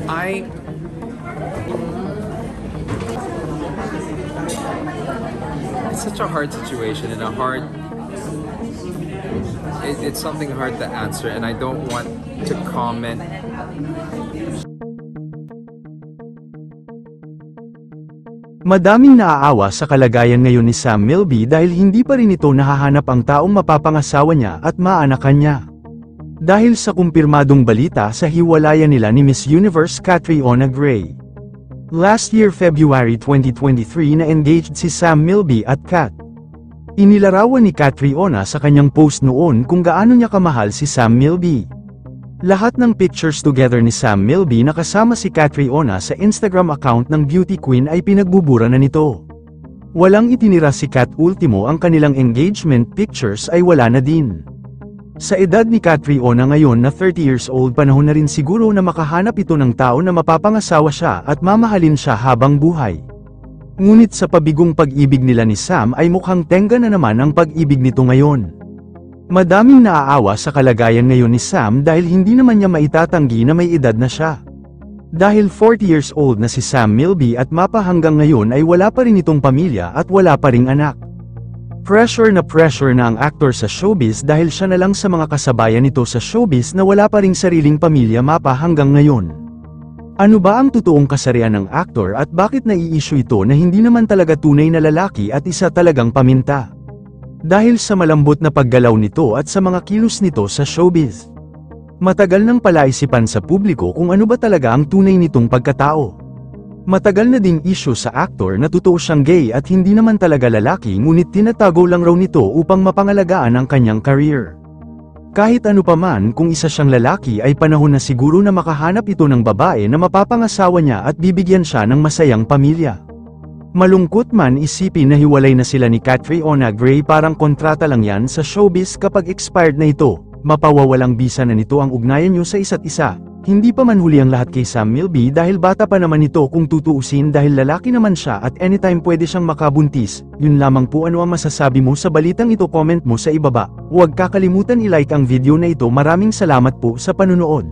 I It's such a hard situation and it's something hard to answer, and I don't want to comment. Madaming naaawa sa kalagayan ngayon ni Sam Milby dahil hindi pa rin ito nahahanap ang taong mapapangasawa niya at maanakan niya. Dahil sa kumpirmadong balita sa hiwalayan nila ni Miss Universe Catriona Gray. Last year February 2023 na-engaged si Sam Milby at Kat. Inilarawan ni Catriona sa kanyang post noon kung gaano niya kamahal si Sam Milby. Lahat ng pictures together ni Sam Milby na kasama si Catriona sa Instagram account ng beauty queen ay pinagbubura na nito. Walang itinira si Kat, ultimo ang kanilang engagement pictures ay wala na din. Sa edad ni Catriona ngayon na 30 years old, panahon na rin siguro na makahanap ito ng tao na mapapangasawa siya at mamahalin siya habang buhay. Ngunit sa pabigong pag-ibig nila ni Sam ay mukhang tengga na naman ang pag-ibig nito ngayon. Madaming naaawa sa kalagayan ngayon ni Sam dahil hindi naman niya maitatanggi na may edad na siya. Dahil 40 years old na si Sam Milby at mapa hanggang ngayon ay wala pa rin itong pamilya at wala pa ring anak. Pressure na ang aktor sa showbiz dahil siya na lang sa mga kasabayan nito sa showbiz na wala pa ring sariling pamilya mapa hanggang ngayon. Ano ba ang totoong kasarian ng aktor at bakit nai-issue ito na hindi naman talaga tunay na lalaki at isa talagang paminta? Dahil sa malambot na paggalaw nito at sa mga kilos nito sa showbiz. Matagal nang palaisipan sa publiko kung ano ba talaga ang tunay nitong pagkatao. Matagal na ding issue sa aktor na totoo siyang gay at hindi naman talaga lalaki, ngunit tinatago lang raw nito upang mapangalagaan ang kanyang career. Kahit ano pa man, kung isa siyang lalaki ay panahon na siguro na makahanap ito ng babae na mapapangasawa niya at bibigyan siya ng masayang pamilya. Malungkot man isipin na hiwalay na sila ni Catriona Gray, parang kontrata lang yan sa showbiz kapag expired na ito, mapawawalang bisa na nito ang ugnayan nyo sa isa't isa. Hindi pa man huli ang lahat kay Sam Milby dahil bata pa naman ito kung tutuusin, dahil lalaki naman siya at anytime pwede siyang makabuntis. Yun lamang po. Ano ang masasabi mo sa balitang ito? Comment mo sa ibaba. Huwag kakalimutan i-like ang video na ito. Maraming salamat po sa panunood.